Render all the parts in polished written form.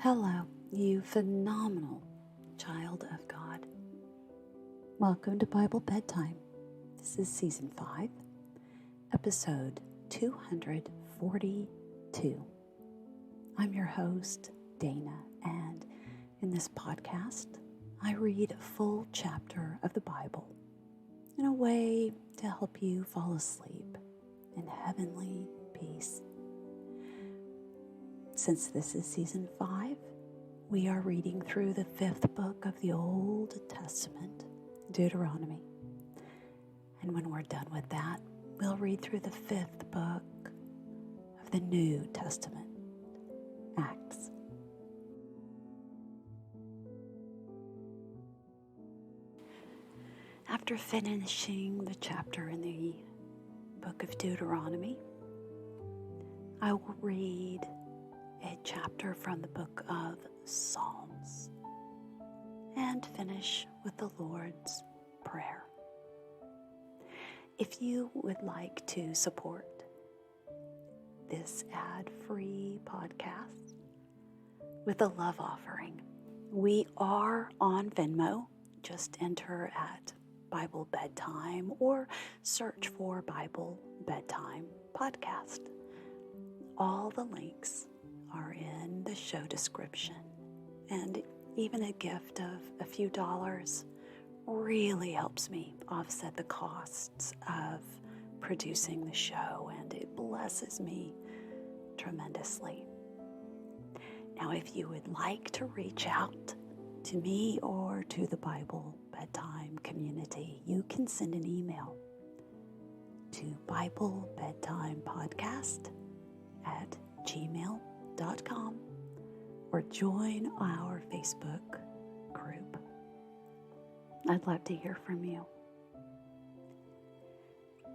Hello, you phenomenal child of God. Welcome to Bible Bedtime. This is Season 5, Episode 242. I'm your host, Dana, and in this podcast, I read a full chapter of the Bible in a way to help you fall asleep in heavenly peace. Since this is Season 5, we are reading through the 5th book of the Old Testament, Deuteronomy. And when we're done with that, we'll read through the 5th book of the New Testament, Acts. After finishing the chapter in the book of Deuteronomy, I will read a chapter from the book of Psalms and finish with the Lord's Prayer. If you would like to support this ad-free podcast with a love offering, we are on Venmo. Just enter at Bible Bedtime or search for Bible Bedtime Podcast. All the links are in the show description, and even a gift of a few dollars really helps me offset the costs of producing the show, and it blesses me tremendously. Now, if you would like to reach out to me or to the Bible Bedtime community, you can send an email to BibleBedtimePodcast@gmail.com or join our Facebook group. I'd love to hear from you.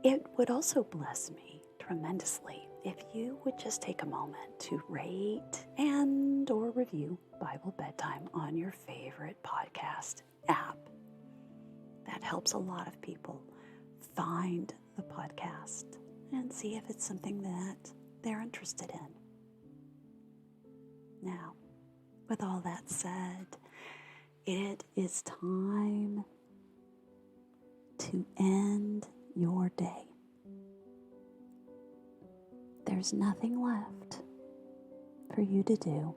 It would also bless me tremendously if you would just take a moment to rate and or review Bible Bedtime on your favorite podcast app. That helps a lot of people find the podcast and see if it's something that they're interested in. Now, with all that said, it is time to end your day. There's nothing left for you to do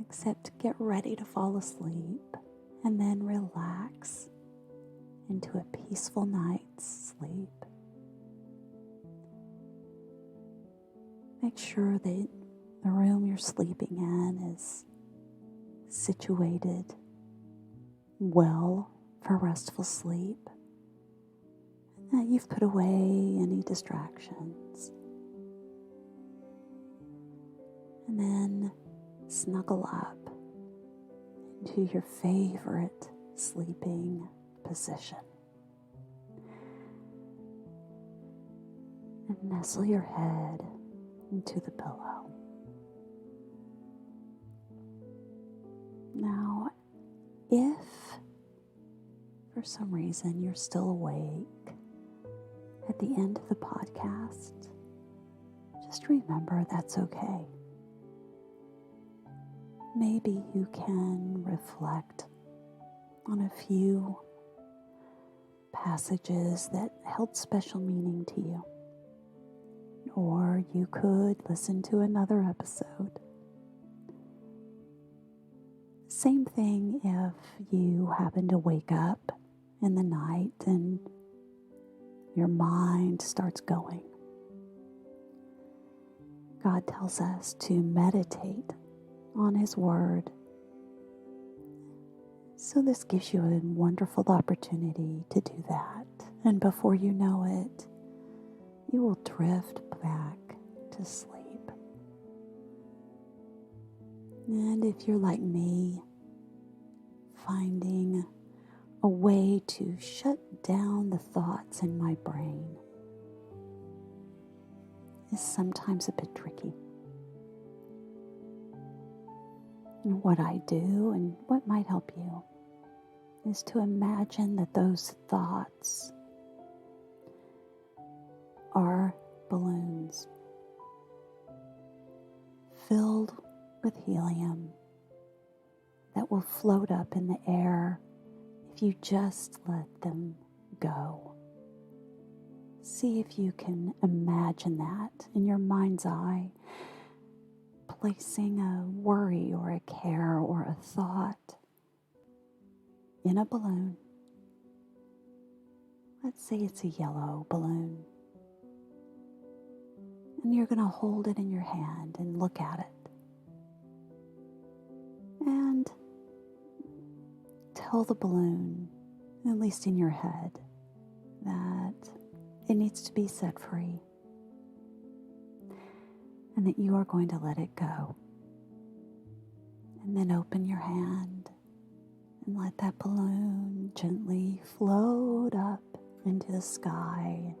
except get ready to fall asleep and then relax into a peaceful night's sleep. Make sure that the room you're sleeping in is situated well for restful sleep, and that you've put away any distractions. And then snuggle up into your favorite sleeping position. And nestle your head into the pillow. Now, if for some reason you're still awake at the end of the podcast, just remember that's okay. Maybe you can reflect on a few passages that held special meaning to you. Or you could listen to another episode. Same thing if you happen to wake up in the night and your mind starts going. God tells us to meditate on His Word. So this gives you a wonderful opportunity to do that. And before you know it, you will drift back to sleep. And if you're like me, finding a way to shut down the thoughts in my brain is sometimes a bit tricky. And what I do and what might help you is to imagine that those thoughts are balloons filled with helium that will float up in the air if you just let them go. See if you can imagine that in your mind's eye, placing a worry or a care or a thought in a balloon. Let's say it's a yellow balloon. And you're going to hold it in your hand and look at it. And tell the balloon, at least in your head, that it needs to be set free and that you are going to let it go. And then open your hand and let that balloon gently float up into the sky.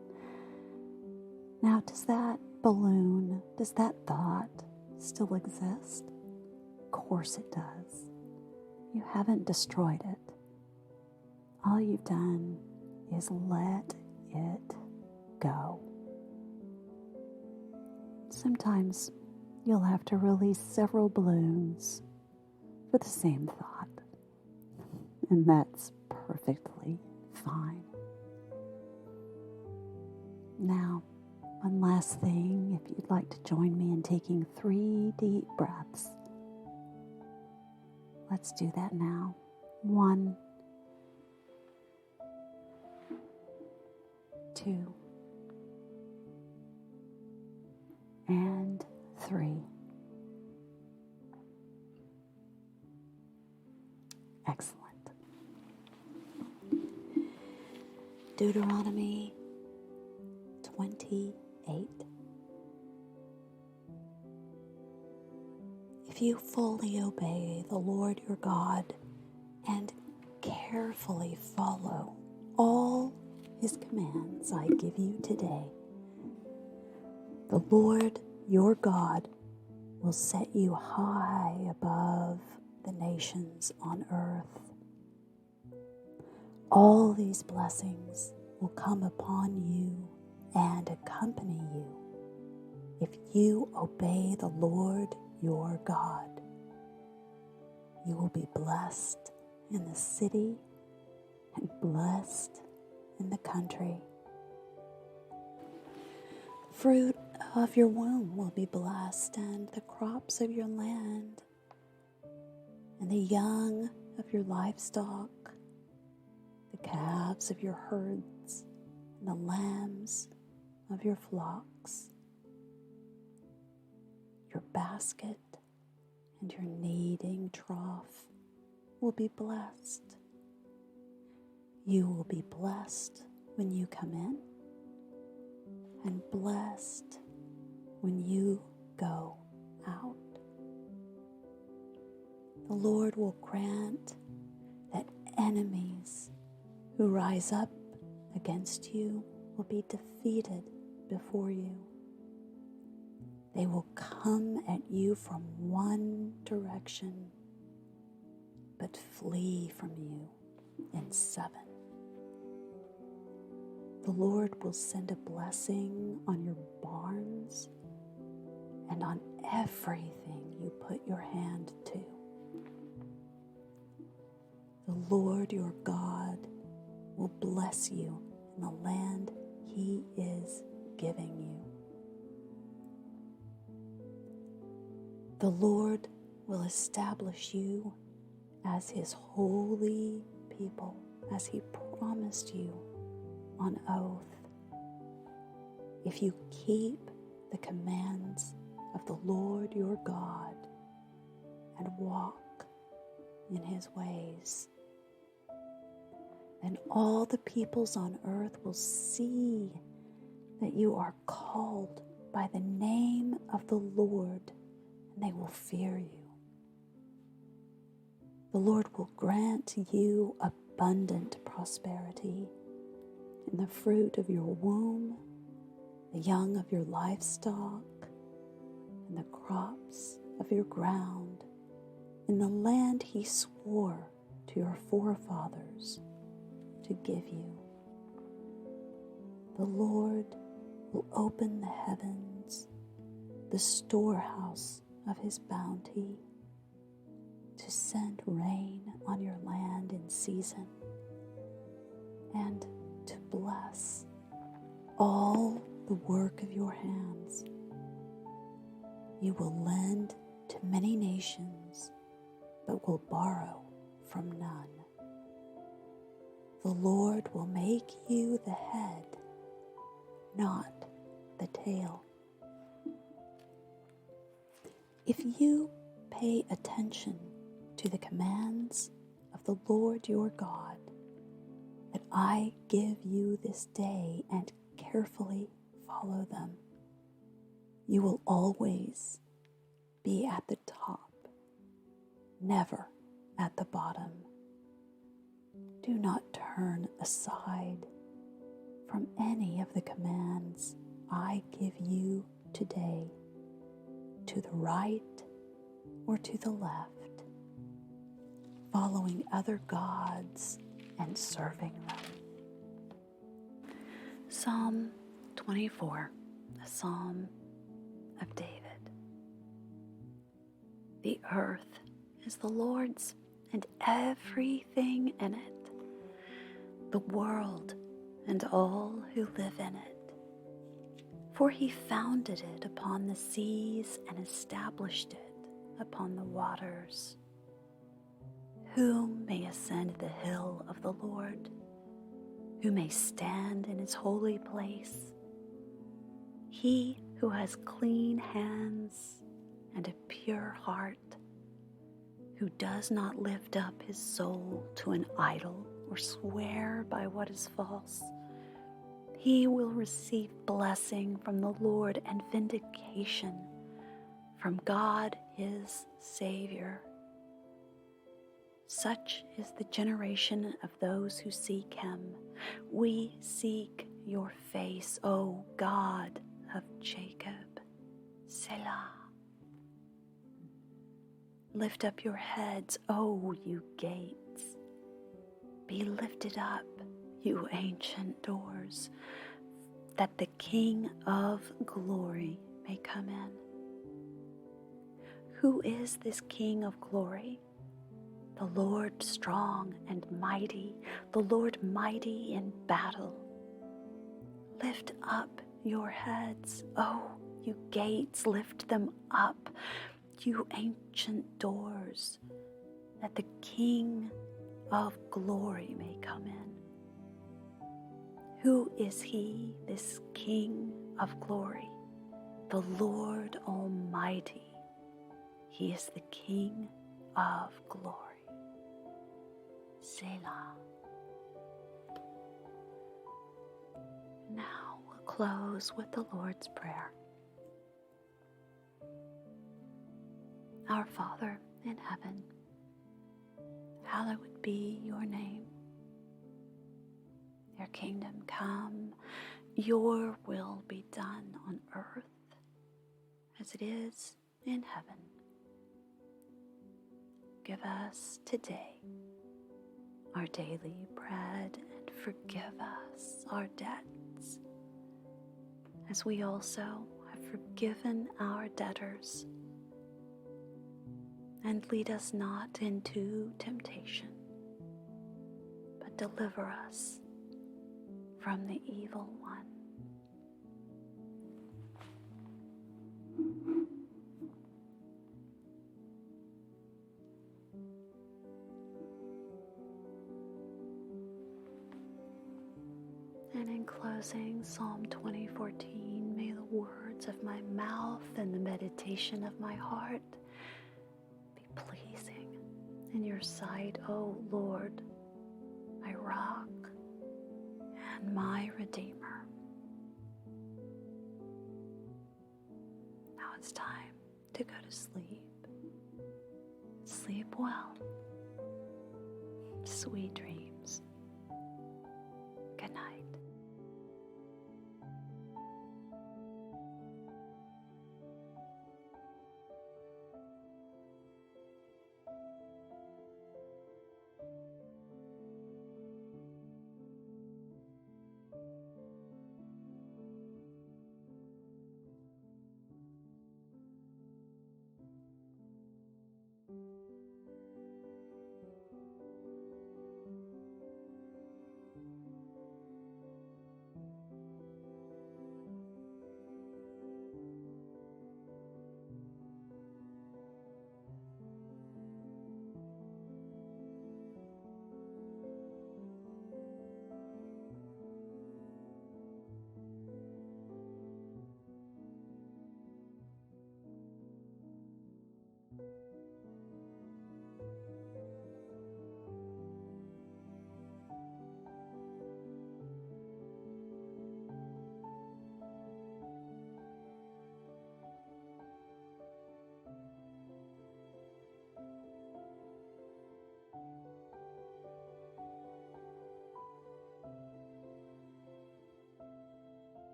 Now, does that balloon, does that thought still exist? Of course it does. You haven't destroyed it. All you've done is let it go. Sometimes you'll have to release several balloons for the same thought, and that's perfectly fine. Now, one last thing, if you'd like to join me in taking 3 deep breaths, let's do that now. 1, 2, and 3. Excellent. Deuteronomy 28. If you fully obey the Lord your God and carefully follow all His commands I give you today, the Lord your God will set you high above the nations on earth. All these blessings will come upon you and accompany you if you obey the Lord your God. You will be blessed in the city and blessed in the country. The fruit of your womb will be blessed, and the crops of your land, and the young of your livestock, the calves of your herds, and the lambs of your flocks. Your basket and your kneading trough will be blessed. You will be blessed when you come in, and blessed when you go out. The Lord will grant that enemies who rise up against you will be defeated before you. They will come at you from one direction, but flee from you in 7. The Lord will send a blessing on your barns and on everything you put your hand to. The Lord your God will bless you in the land He is giving you. The Lord will establish you as His holy people, as He promised you on oath, if you keep the commands of the Lord your God and walk in His ways. Then all the peoples on earth will see that you are called by the name of the Lord, and they will fear you. The Lord will grant you abundant prosperity in the fruit of your womb, the young of your livestock, and the crops of your ground, in the land He swore to your forefathers to give you. The Lord will open the heavens, the storehouse of His bounty, to send rain on your land in season, and to bless all the work of your hands. You will lend to many nations, but will borrow from none. The Lord will make you the head, not the tail. If you pay attention to the commands of the Lord your God that I give you this day and carefully follow them, you will always be at the top, never at the bottom. Do not turn aside from any of the commands I give you today, to the right or to the left, following other gods and serving them. Psalm 24, a psalm of David. The earth is the Lord's and everything in it, the world and all who live in it. For he founded it upon the seas and established it upon the waters. Who may ascend the hill of the Lord? Who may stand in his holy place? He who has clean hands and a pure heart, who does not lift up his soul to an idol or swear by what is false, he will receive blessing from the Lord and vindication from God his Savior. Such is the generation of those who seek him. We seek your face, O God of Jacob. Selah. Lift up your heads, O you gates. Be lifted up, you ancient doors, that the King of glory may come in. Who is this King of glory? The Lord strong and mighty, the Lord mighty in battle. Lift up your heads, O you gates, lift them up, you ancient doors, that the King of glory may come in. Who is he, this King of glory? The Lord Almighty. He is the King of glory. Selah. Now we'll close with the Lord's Prayer. Our Father in heaven, hallowed be your name. Your kingdom come, your will be done on earth as it is in heaven. Give us today our daily bread, and forgive us our debts, as we also have forgiven our debtors. And lead us not into temptation, but deliver us from the evil one. And in closing, Psalm 20:14, may the words of my mouth and the meditation of my heart be pleasing in your sight, O Lord, my rock and my Redeemer. Now it's time to go to sleep. Sleep well. Sweet dreams. Good night.